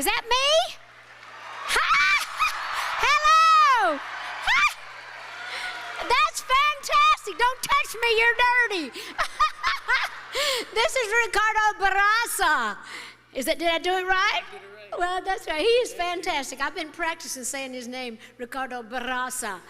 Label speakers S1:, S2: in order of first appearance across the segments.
S1: Is that me? Hello! That's fantastic. Don't touch me, you're dirty. This is Ricardo Barraza. Did I do it right?
S2: You did it right.
S1: Well, that's right. He is fantastic. I've been practicing saying his name, Ricardo Barraza.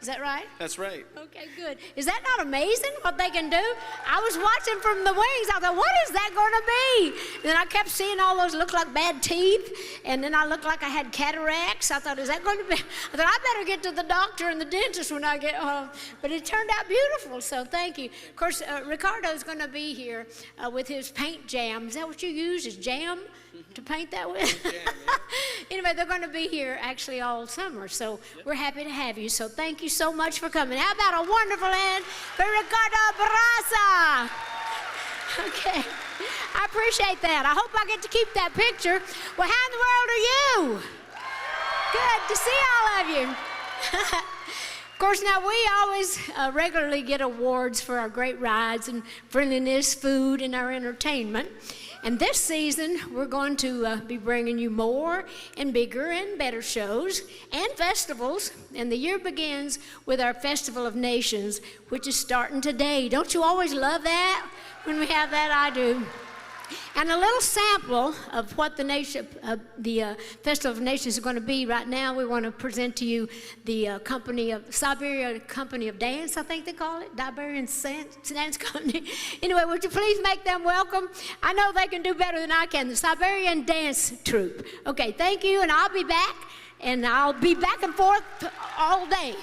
S1: Is that right?
S2: That's right.
S1: Okay, good. Is that not amazing what they can do? I was watching from the wings. I thought, what is that going to be? And then I kept seeing all those look like bad teeth, and then I looked like I had cataracts. I thought, is that going to be? I thought, I better get to the doctor and the dentist when I get home. But it turned out beautiful, so thank you. Of course, Ricardo's going to be here with his paint jam. Is that what you use, is jam? To paint that with?
S2: Yeah, yeah.
S1: Anyway, they're going to be here actually all summer, so we're happy to have you. So thank you so much for coming. How about a wonderful hand for Ricardo Barraza? Okay, I appreciate that. I hope I get to keep that picture. Well, how in the world are you? Good to see all of you. Of course, now we always regularly get awards for our great rides and friendliness, food, and our entertainment. And this season, we're going to be bringing you more and bigger and better shows and festivals. And the year begins with our Festival of Nations, which is starting today. Don't you always love that? When we have that, I do. And a little sample of what the Festival of Nations is going to be right now. We want to present to you the Siberia Company of Dance, I think they call it, Siberian Dance Company. Anyway, would you please make them welcome? I know they can do better than I can. The Siberian Dance Troupe. Okay, thank you, and I'll be back, and I'll be back and forth all day.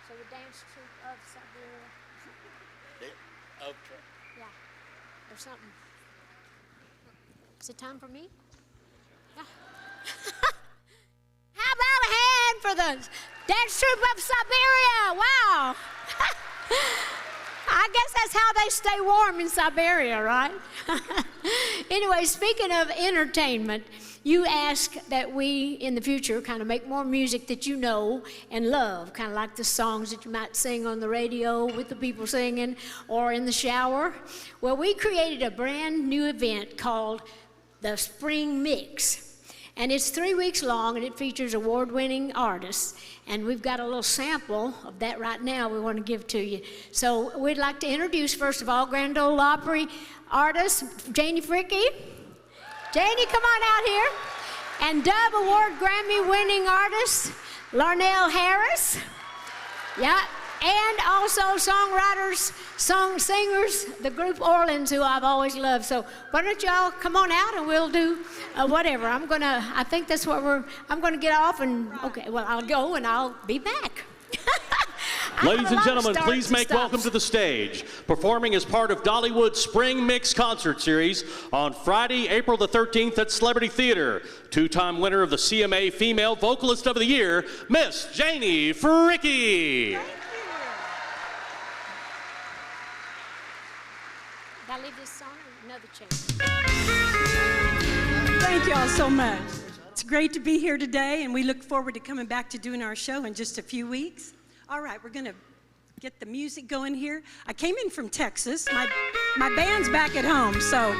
S1: So the dance troupe of Siberia. Yeah, or something. Is it time for me? Yeah. How about a hand for the dance troupe of Siberia? Wow. I guess that's how they stay warm in Siberia, right? Anyway, speaking of entertainment, you ask that we, in the future, kind of make more music that you know and love, kind of like the songs that you might sing on the radio with the people singing or in the shower. Well, we created a brand new event called the Spring Mix. And it's 3 weeks long, and it features award-winning artists. And we've got a little sample of that right now we want to give to you. So we'd like to introduce, first of all, Grand Ole Opry artist, Janie Fricke. Janie, come on out here. And Dove Award Grammy-winning artist, Larnell Harris. Yeah. And also songwriters, singers, the group HOLLYN, who I've always loved. So why don't y'all come on out and we'll do whatever. I think that's what I'm gonna get off and, okay, well, I'll go and I'll be back.
S2: Ladies and gentlemen, please make welcome to the stage, performing as part of Dollywood's Spring Mix concert series on Friday, April the 13th at Celebrity Theater. Two-time winner of the CMA Female Vocalist of the Year, Miss Janie Fricke.
S1: Did I leave this song or another change?
S3: Thank you all so much. It's great to be here today, and we look forward to coming back to doing our show in just a few weeks. All right, we're going to get the music going here. I came in from Texas. My band's back at home, so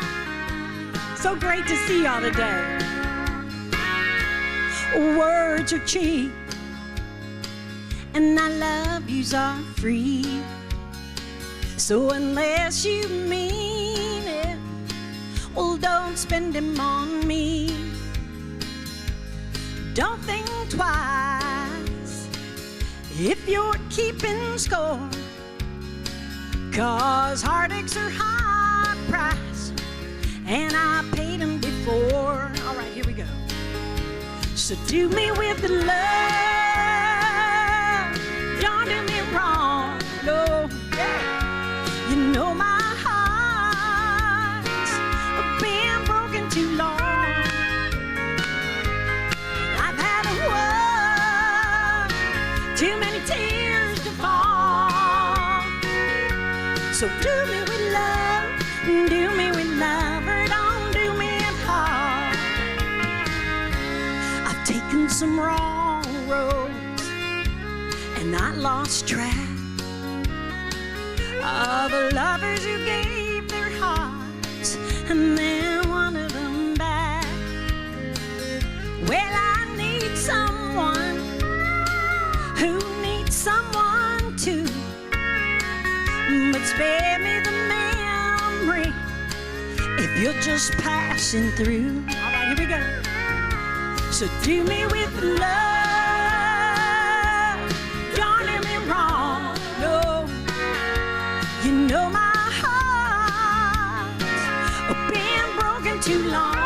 S3: great to see y'all today. Words are cheap, and I love yous are free. So unless you mean it, well, don't spend them on me. Don't think twice if you're keeping score, 'cause heartaches are high price, and I paid them before. All right, here we go. So do me with the love, don't do me wrong, no. You know my heart's been broken too long. I've had a war, too many tears to fall. So do me with love, or don't do me at all. I've taken some wrong roads, and I lost track of the lovers who gave their hearts and then wanted them back. Well, I need someone who needs someone too, but spare me the memory if you're just passing through. All right, here we go. So do me with love, don't do me wrong, no. You know my heart's been broken too long,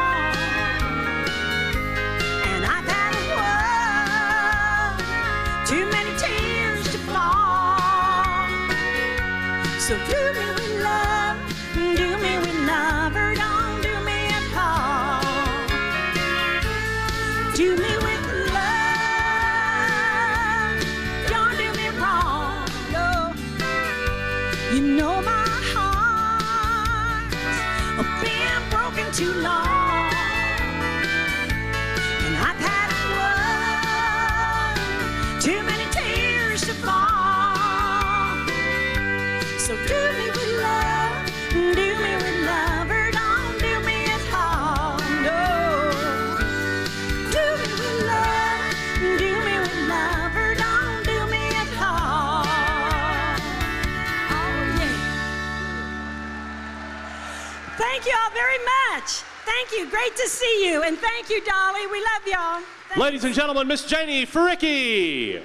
S3: and I've had a war, too many tears to fall. So do me with love, or don't do me at all. Do me with love, don't do me wrong, no. You know my heart's been broken too long, and I've had one, too many tears to fall. So do me with love, or don't do me at all, no. Do me with love, or don't do me at all. Thank you all very much. Thank you. Great to see you. And thank you, Dolly. We love y'all.
S2: Ladies and gentlemen, Miss Janie Fricke.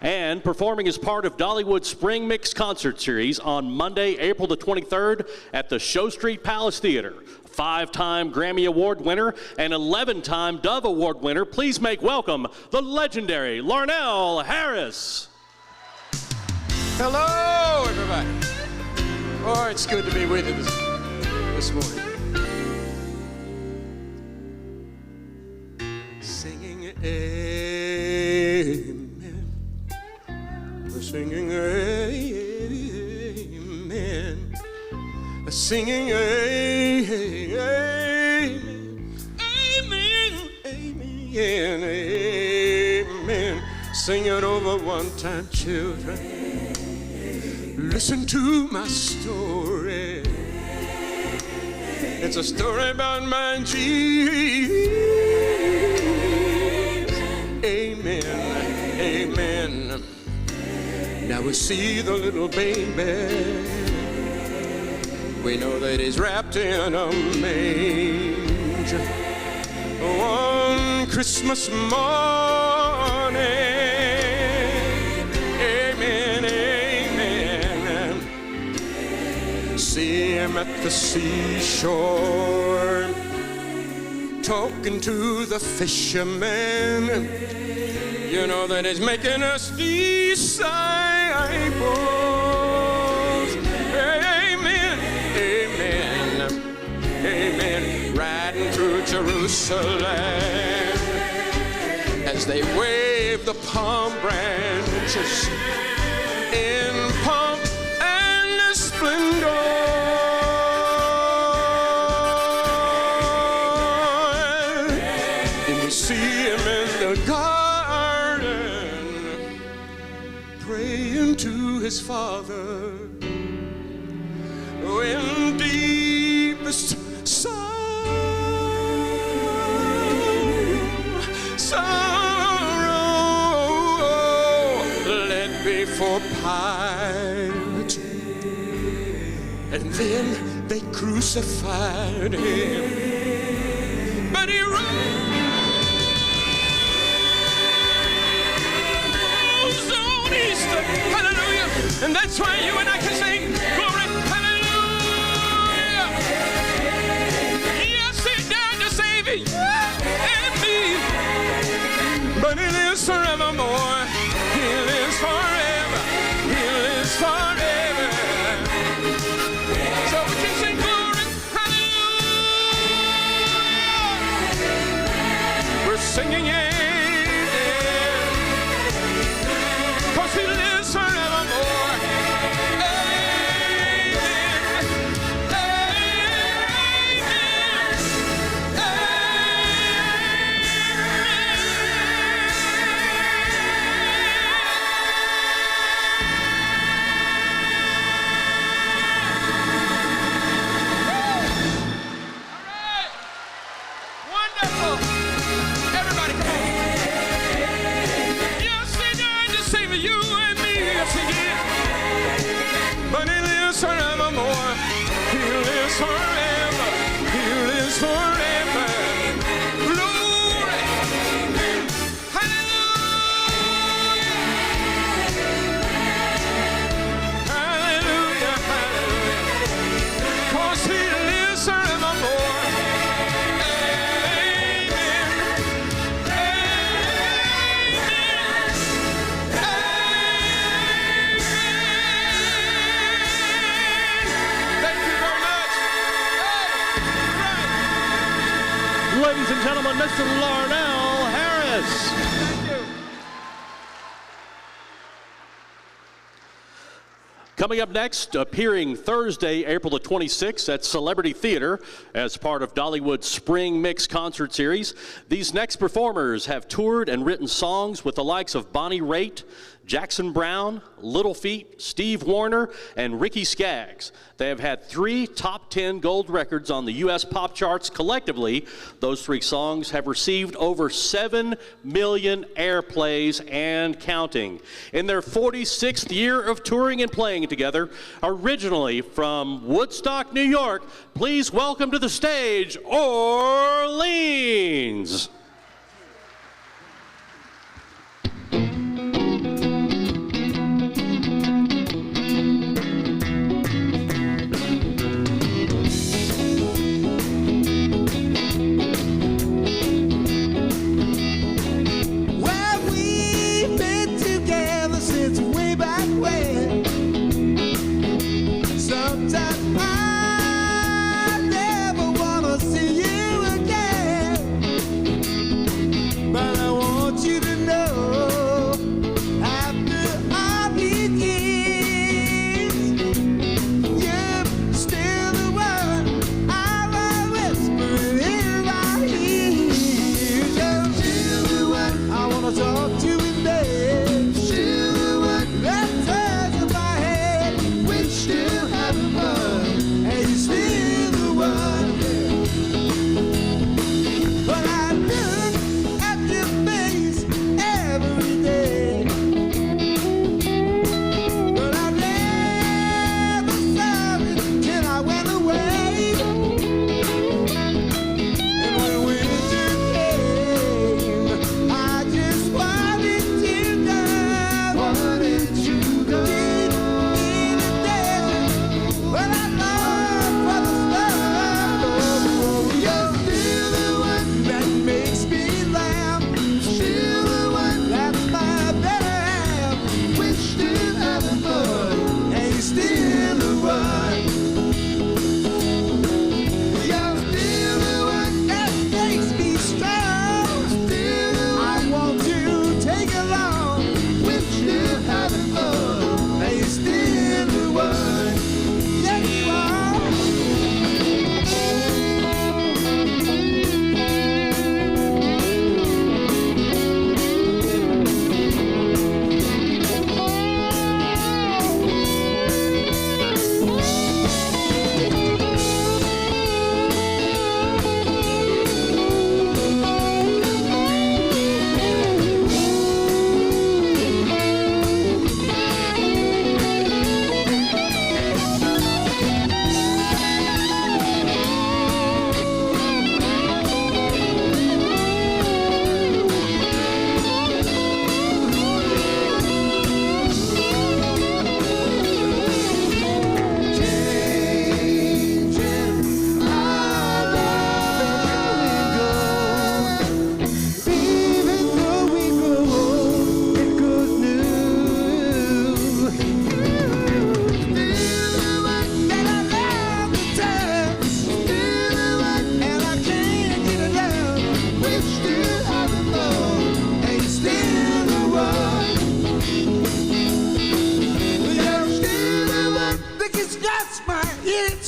S2: And performing as part of Dollywood's Spring Mix concert series on Monday, April the 23rd at the Show Street Palace Theater. 5-time Grammy Award winner and 11-time Dove Award winner. Please make welcome the legendary Larnell Harris.
S4: Hello, everybody. Oh, it's good to be with you this morning. Singing amen. We're singing amen. Singing amen. Amen. Amen. Amen. Sing it over one time, children. Listen to my story. It's a story about my Jesus. Amen. Amen. Now we see the little baby. We know that he's wrapped in a manger. One Christmas morning. Amen. Amen. See him at the seashore, talking to the fishermen. You know that he's making us disciples. Amen, amen, amen. Riding through Jerusalem as they wave the palm branches in pomp and splendor. And we see him in the garden praying to his Father in deepest sorrow, led before Pilate, and then they crucified him, but he rose on Easter, hallelujah, and that's why you and I can sing glory, hallelujah. Yes, he died to save you and me, but he lives forevermore. He lives forever. He lives forever. So we can sing glory, hallelujah. We're singing amen, 'cause he lives forevermore. Amen. Wonderful. Everybody, come on. Yes, he died to save you and me. Yes, he did. But he lives forevermore. He lives forever. He lives forever. Glory. Hallelujah. Hallelujah. Hallelujah. 'Cause he lives forevermore.
S2: Ladies and gentlemen, Mr. Larnell Harris. Coming up next, appearing Thursday, April the 26th at Celebrity Theater as part of Dollywood's Spring Mix concert series. These next performers have toured and written songs with the likes of Bonnie Raitt, Jackson Browne, Little Feat, Steve Wariner, and Ricky Skaggs. They have had 3 top 10 gold records on the U.S. pop charts collectively. Those 3 songs have received over 7 million airplays and counting. In their 46th year of touring and playing together, originally from Woodstock, New York, please welcome to the stage, Orleans.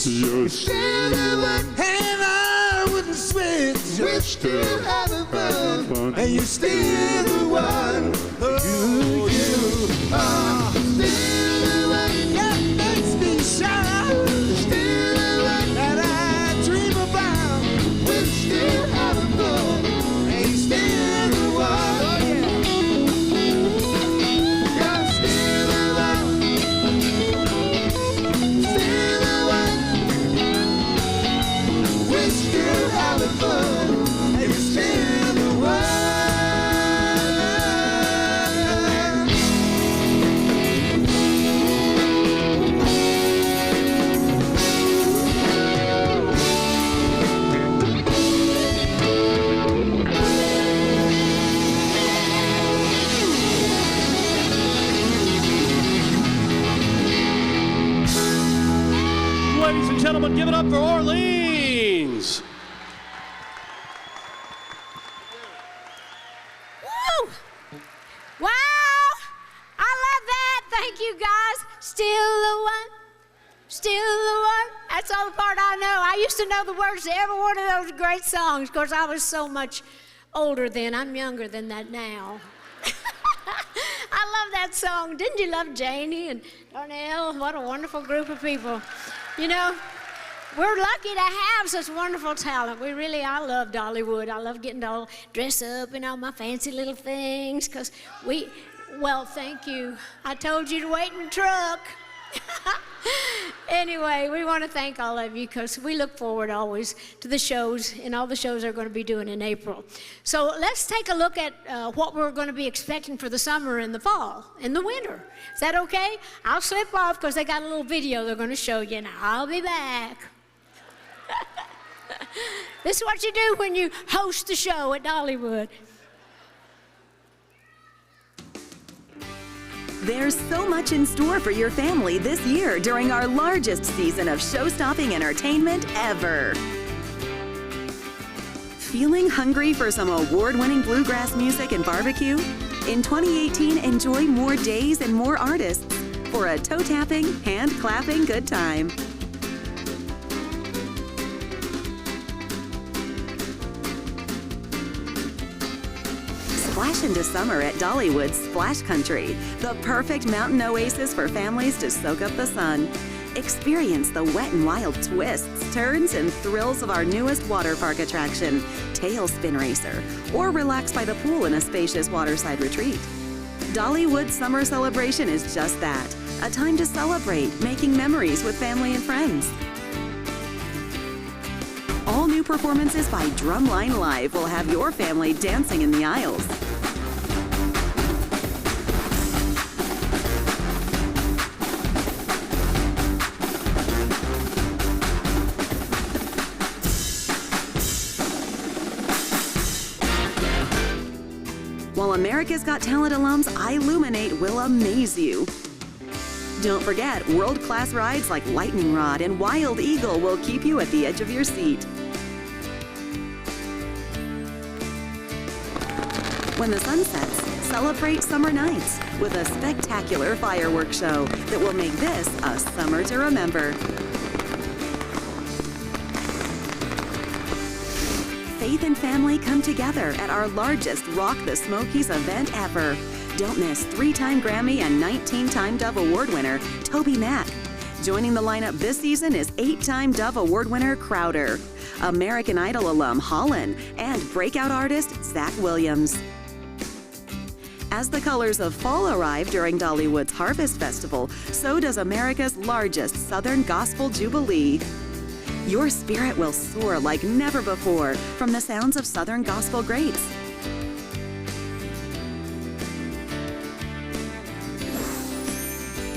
S4: switch. You're still the one, and I wouldn't switch. We're still having fun, and you're still the one. Oh, you are still the one that makes me shine. Still the one that I dream about. We're still having fun, and you're still the one. Oh, yeah. You're still the one. Still the one. We're still having fun, and you're still the one.
S2: Ladies and gentlemen, give it up for Orleans.
S1: Woo! Wow! I love that. Thank you, guys. Still the one. Still the one. That's all the part I know. I used to know the words to every one of those great songs. Of course, I was so much older then. I'm younger than that now. I love that song. Didn't you love Janie and Darnell? What a wonderful group of people. You know, we're lucky to have such wonderful talent. We really, I love Dollywood. I love getting to all dress up in all my fancy little things because well, thank you. I told you to wait in the truck. Anyway, we want to thank all of you because we look forward always to the shows and all the shows they're going to be doing in April. So let's take a look at what we're going to be expecting for the summer and the fall and the winter. Is that okay? I'll slip off because they got a little video they're going to show you, and I'll be back. This is what you do when you host the show at Dollywood.
S5: There's so much in store for your family this year during our largest season of show-stopping entertainment ever. Feeling hungry for some award-winning bluegrass music and barbecue? In 2018, enjoy more days and more artists for a toe-tapping, hand-clapping good time. Splash into summer at Dollywood's Splash Country, the perfect mountain oasis for families to soak up the sun. Experience the wet and wild twists, turns, and thrills of our newest water park attraction, Tailspin Racer, or relax by the pool in a spacious waterside retreat. Dollywood Summer Celebration is just that, a time to celebrate, making memories with family and friends. All new performances by Drumline Live will have your family dancing in the aisles. While America's Got Talent alums Illuminate will amaze you. Don't forget, world-class rides like Lightning Rod and Wild Eagle will keep you at the edge of your seat. When the sun sets, celebrate summer nights with a spectacular fireworks show that will make this a summer to remember. Faith and family come together at our largest Rock the Smokies event ever. Don't miss 3-time Grammy and 19-time Dove Award winner Toby Mac. Joining the lineup this season is 8-time Dove Award winner Crowder, American Idol alum HOLLYN, and breakout artist Zach Williams. As the colors of fall arrive during Dollywood's Harvest Festival, so does America's largest Southern Gospel Jubilee. Your spirit will soar like never before from the sounds of Southern Gospel greats.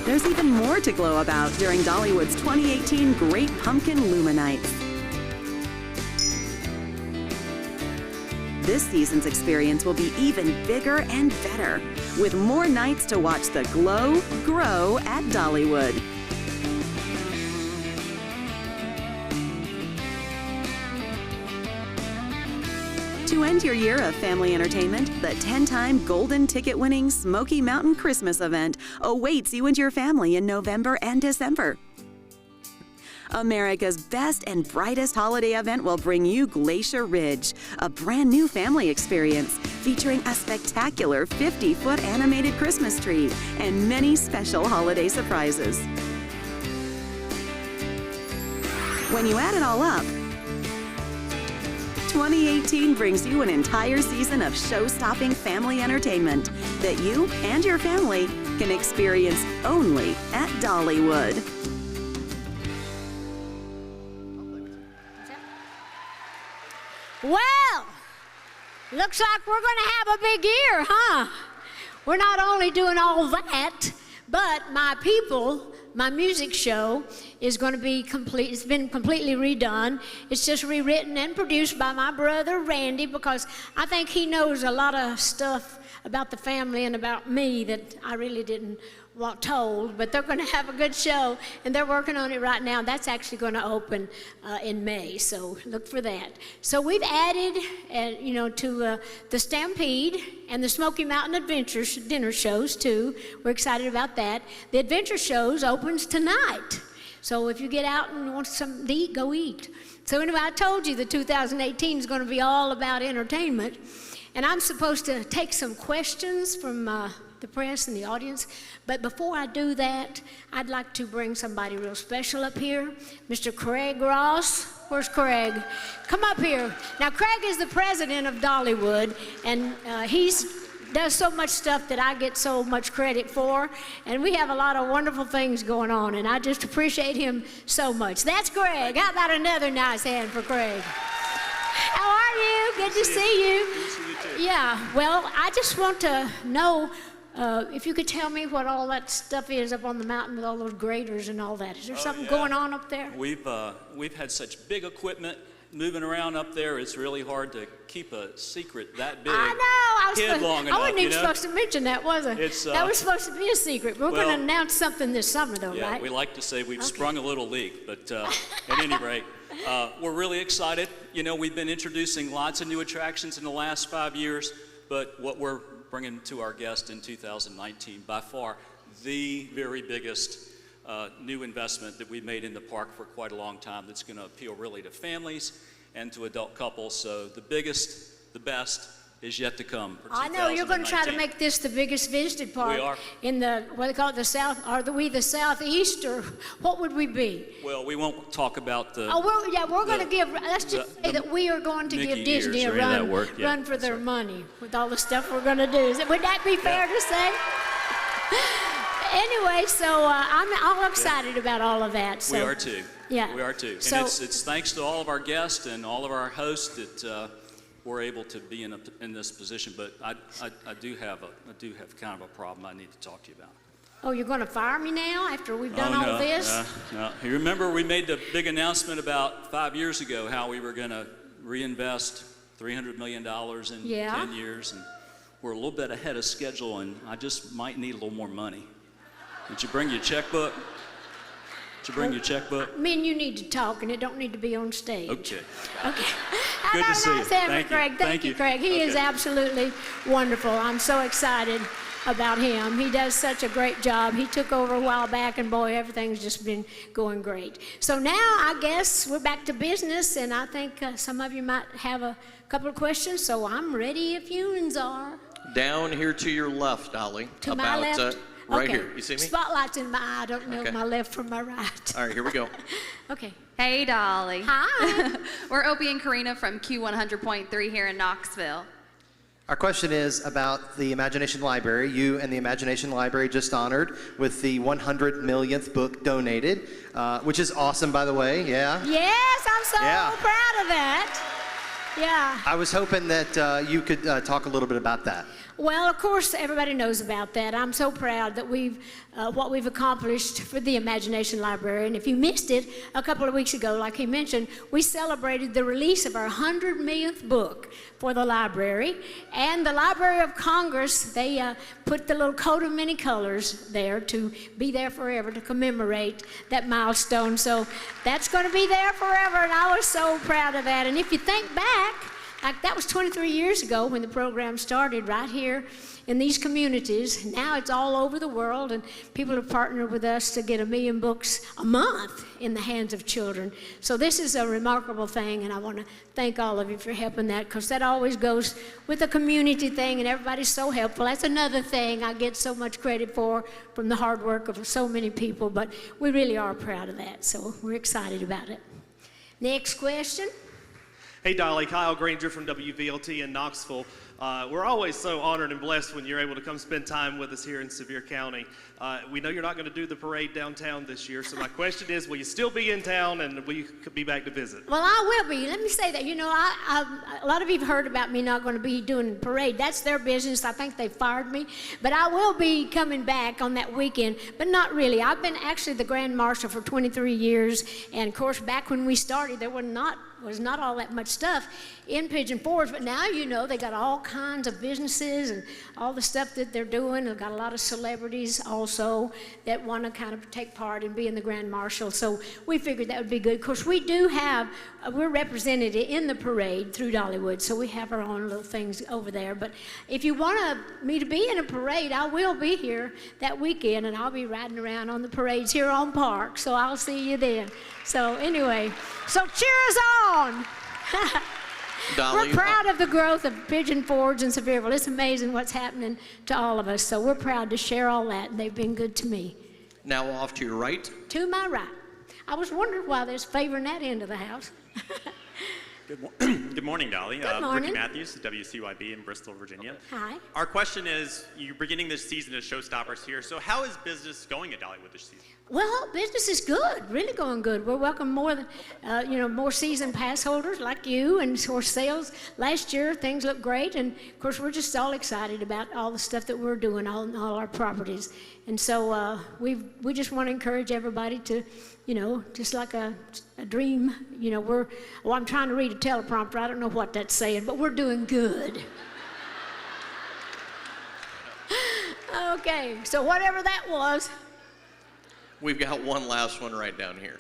S5: There's even more to glow about during Dollywood's 2018 Great Pumpkin Luminites. This season's experience will be even bigger and better, with more nights to watch the glow grow at Dollywood. To end your year of family entertainment, the 10-time Golden Ticket-winning Smoky Mountain Christmas event awaits you and your family in November and December. America's best and brightest holiday event will bring you Glacier Ridge, a brand new family experience featuring a spectacular 50-foot animated Christmas tree and many special holiday surprises. When you add it all up, 2018 brings you an entire season of show-stopping family entertainment that you and your family can experience only at Dollywood.
S1: Well, looks like we're going to have a big year, huh? We're not only doing all that, but my music show is going to be complete. It's been completely redone. It's just rewritten and produced by my brother, Randy, because I think he knows a lot of stuff about the family and about me that I really didn't want told, but they're going to have a good show, and they're working on it right now. That's actually going to open in May, so look for that. So we've added, to the Stampede and the Smoky Mountain Adventures dinner shows, too. We're excited about that. The Adventure Shows opens tonight, so if you get out and want something to eat, go eat. So anyway, I told you the 2018 is going to be all about entertainment, and I'm supposed to take some questions from the press and the audience. But before I do that, I'd like to bring somebody real special up here, Mr. Craig Ross. Where's Craig? Come up here. Now, Craig is the president of Dollywood, and does so much stuff that I get so much credit for, and we have a lot of wonderful things going on, and I just appreciate him so much. That's Craig. How about another nice hand for Craig? How are you? Good to see you.
S6: Good to see you too.
S1: Yeah, well, I just want to know if you could tell me what all that stuff is up on the mountain with all those graders and all that. Is there something going on up there?
S6: We've had such big equipment moving around up there. It's really hard to keep a secret that big.
S1: I know.
S6: I
S1: wasn't even supposed to mention that, was I? That was supposed to be a secret. We're going to announce something this summer, though, right?
S6: Yeah, we like to say we've sprung a little leak, but at any rate, we're really excited. You know, we've been introducing lots of new attractions in the last 5 years, but what we're bringing to our guest in 2019, by far the very biggest new investment that we've made in the park for quite a long time, that's going to appeal really to families and to adult couples. So the biggest, the best is yet to come for 2019.
S1: I know you're going to try to make this the biggest visited park.
S6: We are.
S1: In the, what they call it, the South, are we the Southeast, or what would we be?
S6: Well, we won't talk about the...
S1: we're going to give, let's just say that we are going to give Disney a run for their money with all the stuff we're going to do. Would that be fair to say? Anyway, so I'm all excited about all of that. So.
S6: We are too.
S1: Yeah.
S6: We are too.
S1: So,
S6: and it's thanks to all of our guests and all of our hosts that we're able to be in this position. But I do have kind of a problem I need to talk to you about.
S1: Oh, you're going to fire me now after we've done all this?
S6: No. You remember we made the big announcement about 5 years ago how we were going to reinvest $300 million in 10 years, and we're a little bit ahead of schedule, and I just might need a little more money. Did you bring your checkbook?
S1: I mean, you need to talk, and it don't need to be on stage.
S6: Okay.
S1: Good
S6: to see you.
S1: Thank you, Craig. Thank you, Craig. He is absolutely wonderful. I'm so excited about him. He does such a great job. He took over a while back, and boy, everything's just been going great. So now I guess we're back to business, and I think some of you might have a couple of questions, so I'm ready if you are.
S2: Down here to your left, Dolly.
S1: To my left?
S2: Right
S1: okay.
S2: here. You see me?
S1: Spotlight's in my eye. I don't know my left from my right.
S2: All right, here we go.
S1: Okay.
S7: Hey, Dolly.
S1: Hi.
S7: We're Opie and Karina from Q100.3 here in Knoxville.
S8: Our question is about the Imagination Library. You and the Imagination Library just honored with the 100 millionth book donated, which is awesome, by the way. Yeah?
S1: Yes, I'm so proud of that. Yeah.
S8: I was hoping that you could talk a little bit about that.
S1: Well, of course, everybody knows about that. I'm so proud that what we've accomplished for the Imagination Library. And if you missed it, a couple of weeks ago, like he mentioned, we celebrated the release of our 100 millionth book for the library. And the Library of Congress, they put the little coat of many colors there to be there forever, to commemorate that milestone. So that's going to be there forever, and I was so proud of that. And if you think back, like that was 23 years ago when the program started right here in these communities. Now it's all over the world, and people have partnered with us to get 1 million books a month in the hands of children. So this is a remarkable thing, and I want to thank all of you for helping that, because that always goes with a community thing, and everybody's so helpful. That's another thing I get so much credit for from the hard work of so many people, but we really are proud of that, so we're excited about it. Next question.
S9: Hey Dolly, Kyle Granger from WVLT in Knoxville. We're always so honored and blessed when you're able to come spend time with us here in Sevier County. We know you're not going to do the parade downtown this year, so my question is, will you still be in town, and will you be back to visit?
S1: Well, I will be. Let me say that, you know, a lot of you have heard about me not going to be doing the parade. That's their business. I think they fired me. But I will be coming back on that weekend, but not really. I've been actually the Grand Marshal for 23 years, and of course, back when we started, there was not all that much stuff in Pigeon Forge, but now, you know, they got all kinds of businesses and all the stuff that they're doing. They've got a lot of celebrities also that want to kind of take part and be in the Grand Marshal, so we figured that would be good. Of course, we do have, we're represented in the parade through Dollywood, so we have our own little things over there, but if you want me to be in a parade, I will be here that weekend, and I'll be riding around on the parades here on Park, so I'll see you then. So anyway, so cheer us on.
S10: Dolly,
S1: we're proud of the growth of Pigeon Forge and Sevierville. It's amazing what's happening to all of us, so we're proud to share all that, and they've been good to me.
S10: now off to your right.
S1: To my right. I was wondering why there's favoring that end of the house.
S11: Good morning, Dolly.
S1: Good morning.
S11: Ricky Matthews, WCYB in Bristol, Virginia.
S1: Hi.
S11: Our question is, you're beginning this season as showstoppers here, so how is business going at Dollywood this season?
S1: Well, business is good, really going good. We're welcoming more than, more season pass holders like you, and for sales last year, things look great, and of course, we're just all excited about all the stuff that we're doing on all our properties. And so we just want to encourage everybody to, just like a dream, I'm trying to read a teleprompter. I don't know what that's saying, but we're doing good. Okay, so whatever that was.
S10: We've got one last one right down here.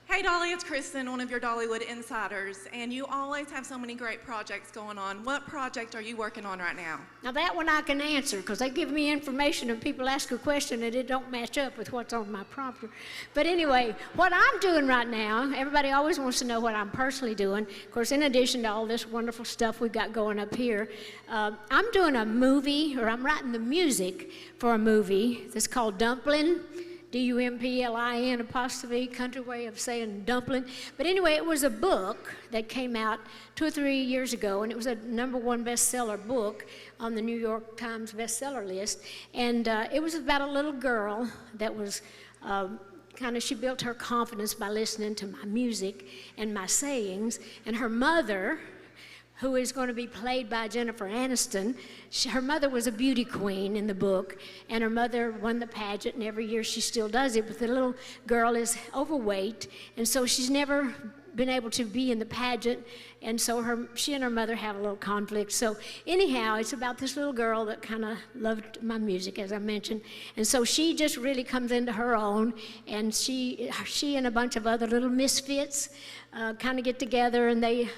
S12: Hey Dolly, it's Kristen, one of your Dollywood insiders, and you always have so many great projects going on. What project are you working on right now?
S1: Now that one I can answer, because they give me information and people ask a question and it don't match up with what's on my prompter. But anyway, what I'm doing right now, everybody always wants to know what I'm personally doing. Of course, in addition to all this wonderful stuff we've got going up here, I'm doing a movie, or I'm writing the music for a movie that's called Dumplin. Dumplin', country way of saying Dumplin'. But anyway, it was a book that came out 2 or 3 years ago, and it was a #1 bestseller book on the New York Times bestseller list. And it was about a little girl that was she built her confidence by listening to my music and my sayings. And her mother, who is going to be played by Jennifer Aniston, her mother was a beauty queen in the book, and her mother won the pageant, and every year she still does it, but the little girl is overweight, and so she's never been able to be in the pageant, and so she and her mother have a little conflict. So anyhow, it's about this little girl that kind of loved my music, as I mentioned, and so she just really comes into her own, and she and a bunch of other little misfits kind of get together, and they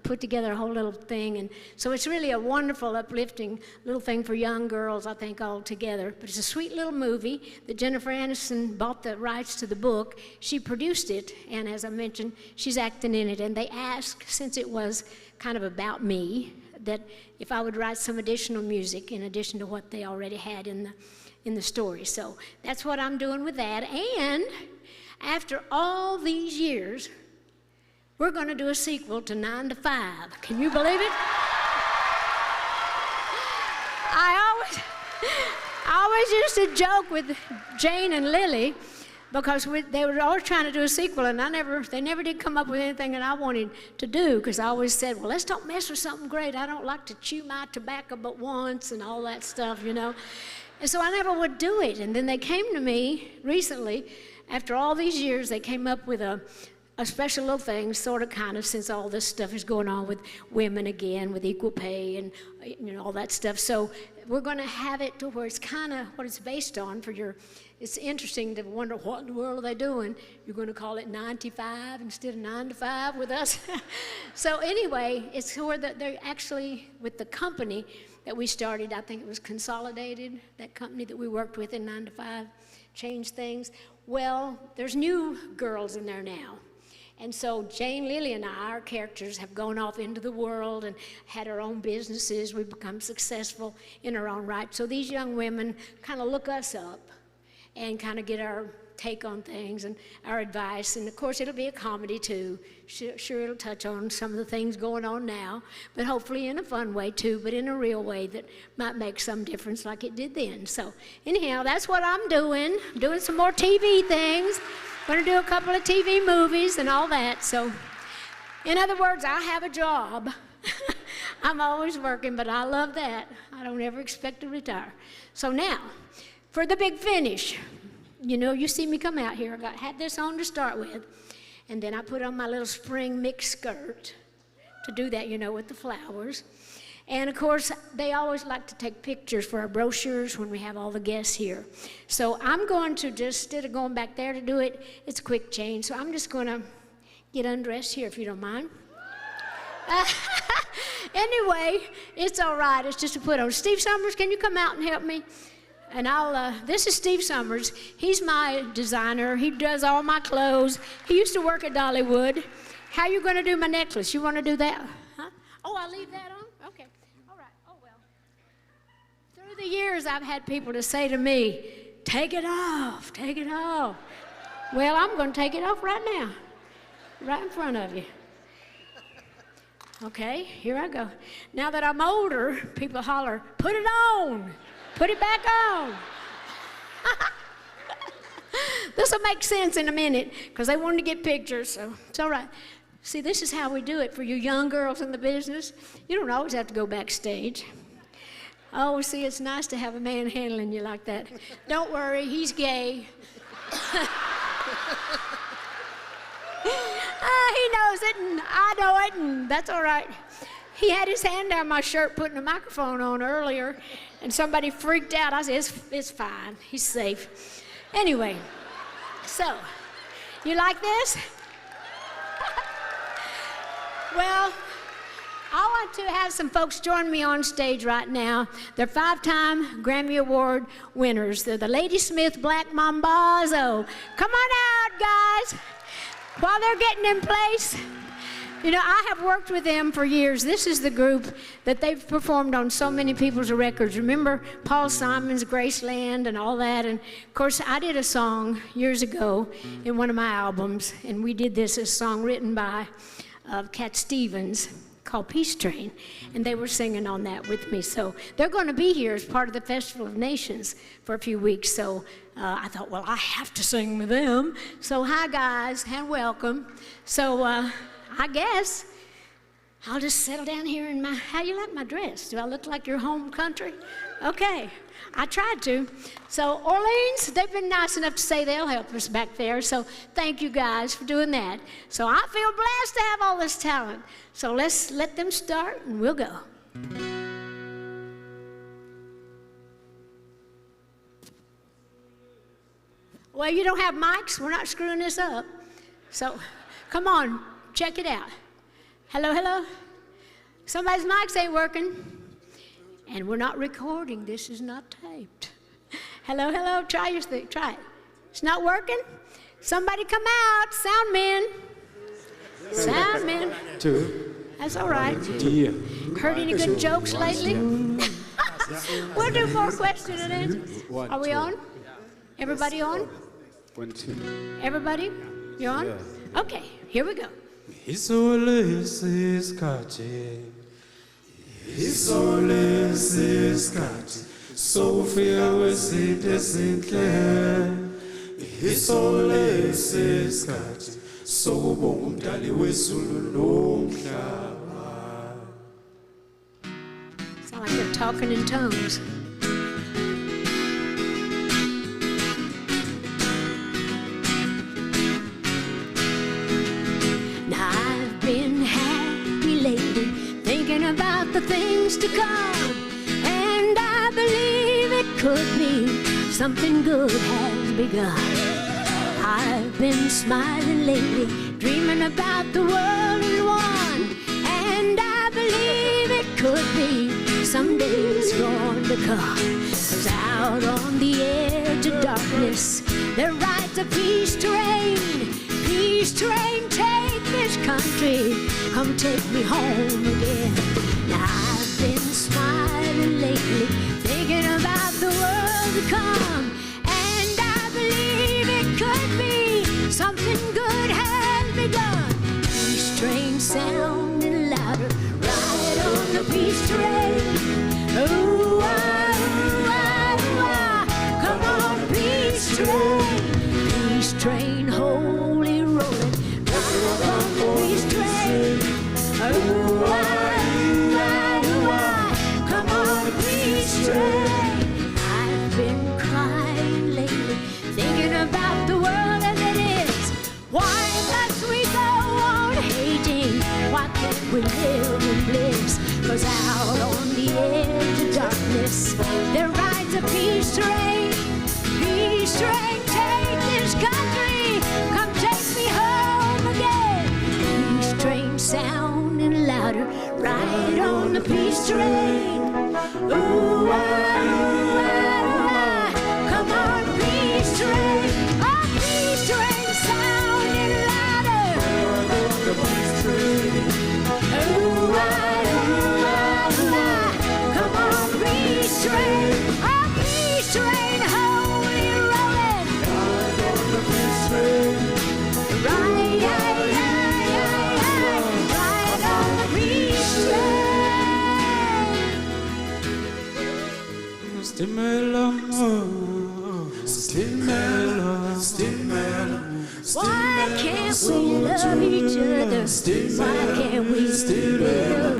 S1: put together a whole little thing. And so it's really a wonderful, uplifting little thing for young girls, I think, all together. But it's a sweet little movie that Jennifer Aniston bought the rights to the book. She produced it, and as I mentioned, she's acting in it. And they asked, since it was kind of about me, that if I would write some additional music in addition to what they already had in the story. So that's what I'm doing with that. And after all these years, we're going to do a sequel to 9 to 5. Can you believe it? I always used to joke with Jane and Lily, because they were always trying to do a sequel, and they never did come up with anything that I wanted to do, because I always said, well, let's don't mess with something great. I don't like to chew my tobacco but once and all that stuff, And so I never would do it. And then they came to me recently, after all these years, they came up with a special little thing, since all this stuff is going on with women again, with equal pay and all that stuff. So we're going to have it to where it's kind of what it's based on it's interesting to wonder what in the world are they doing. You're going to call it 95 instead of 9 to 5 with us. So anyway, it's where they're actually, with the company that we started. I think it was Consolidated, that company that we worked with in 9 to 5, changed things. Well, there's new girls in there now. And so Jane, Lily, and I, our characters, have gone off into the world and had our own businesses. We've become successful in our own right. So these young women kind of look us up and kind of get our take on things and our advice. And of course, it'll be a comedy too. Sure, it'll touch on some of the things going on now, but hopefully in a fun way too, but in a real way that might make some difference like it did then. So anyhow, that's what I'm doing some more TV things. Going to do a couple of TV movies and all that. So, in other words, I have a job. I'm always working, but I love that. I don't ever expect to retire. So now, for the big finish. You know, you see me come out here. I had this on to start with, and then I put on my little spring mixed skirt to do that, you know, with the flowers. And of course, they always like to take pictures for our brochures when we have all the guests here. So I'm going to just, instead of going back there to do it, it's a quick change. So I'm just going to get undressed here, if you don't mind. Anyway, it's all right. It's just a put on. Steve Summers, can you come out and help me? And this is Steve Summers. He's my designer. He does all my clothes. He used to work at Dollywood. How you going to do my necklace? You want to do that? Huh? Oh, I'll leave that on? Okay. All right. Oh, well. Through the years, I've had people to say to me, take it off, take it off. Well, I'm going to take it off right now, right in front of you. Okay, here I go. Now that I'm older, people holler, put it on. Put it back on. This will make sense in a minute because they wanted to get pictures, so it's all right. See, this is how we do it for you young girls in the business. You don't always have to go backstage. Oh, see, it's nice to have a man handling you like that. Don't worry, he's gay. He knows it, and I know it, and that's all right. He had his hand down my shirt putting a microphone on earlier, and somebody freaked out. I said, it's fine. He's safe. Anyway, so, you like this? Well, I want to have some folks join me on stage right now. They're 5-time Grammy Award winners. They're the Ladysmith Black Mambazo. Come on out, guys. While they're getting in place, you know, I have worked with them for years. This is the group that they've performed on so many people's records. Remember Paul Simon's Graceland and all that? And of course, I did a song years ago in one of my albums, and we did this, a song written by Cat Stevens called Peace Train, and they were singing on that with me. So they're going to be here as part of the Festival of Nations for a few weeks. So I thought, well, I have to sing with them. So hi, guys, and welcome. So I guess I'll just settle down here in my, how you like my dress? Do I look like your home country? Okay, I tried to. So Orleans, they've been nice enough to say they'll help us back there. So thank you guys for doing that. So I feel blessed to have all this talent. So let's let them start and we'll go. Well, you don't have mics, we're not screwing this up. So come on, check it out. Hello, hello? Somebody's mics ain't working. And we're not recording, this is not taped. Hello, hello, try your thing, try it. It's not working? Somebody come out, sound men. Sound men.
S13: Two.
S1: That's all right.
S13: Yeah.
S1: Heard any good jokes lately? We'll do more question and answers. Are we on? Everybody on?
S13: 1, 2.
S1: Everybody? You on?
S13: Yeah.
S1: Okay, here we go.
S13: Sophia
S1: Sound like they're talking in tongues. Now I've been happy lately, thinking about the things to come, and I believe it could be something good has begun. I've been smiling lately, dreaming about the world in one, and I believe it could be someday is going to come. 'Cause out on the edge of darkness, there rides a peace train. Peace train, take this country, come take me home again. Now I've been smiling lately, thinking about the world to come, and I believe it could be something good has begun. Peace train sounding louder, ride on the peace train. Ooh, ah, ooh, ah, ooh, ah. Come on, peace train. Peace train, holy rolling, ride on the peace train. Ooh, ah, ooh, ah, ooh, ah. Come on, peace train. I've been crying lately, thinking about the world as it is. Why must we go on hating? Why can't we live in bliss? 'Cause out on the edge of darkness, there rides a peace train. Peace train, take this country, come take me home again. Peace train sounding louder, ride on the peace train. Ooh, ah, ooh, ah, ooh, ah. Come on, peace train. Oh, peace train sounding louder. Ooh, ah, ooh, ah, ooh, ah. Come on, peace train. Oh, peace train, holy rolling. Ride, ride on the peace train. Why can't we love each other? Why can't we live?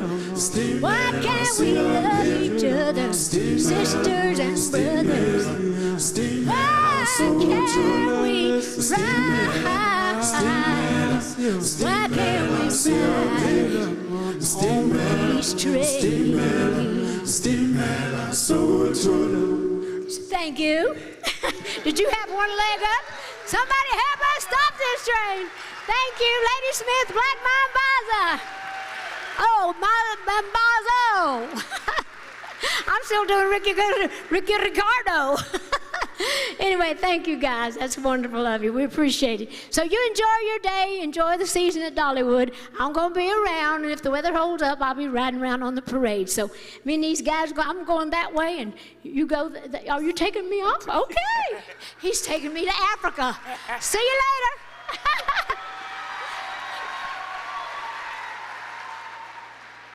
S1: Why can't we love each other? Sisters and brothers. Why can't we ride? Why can't we ride on these trains? Thank you. Did you have one leg up? Somebody help us stop this train. Thank you, Lady Smith, Black Mambaza. Oh, Mambazo. I'm still doing Ricky Ricardo. Anyway, thank you guys. That's wonderful of you. We appreciate it. So you enjoy your day, enjoy the season at Dollywood. I'm going to be around, and if the weather holds up, I'll be riding around on the parade. So me and these guys, I'm going that way, and you go. Are you taking me off? Okay. He's taking me to Africa. See you later.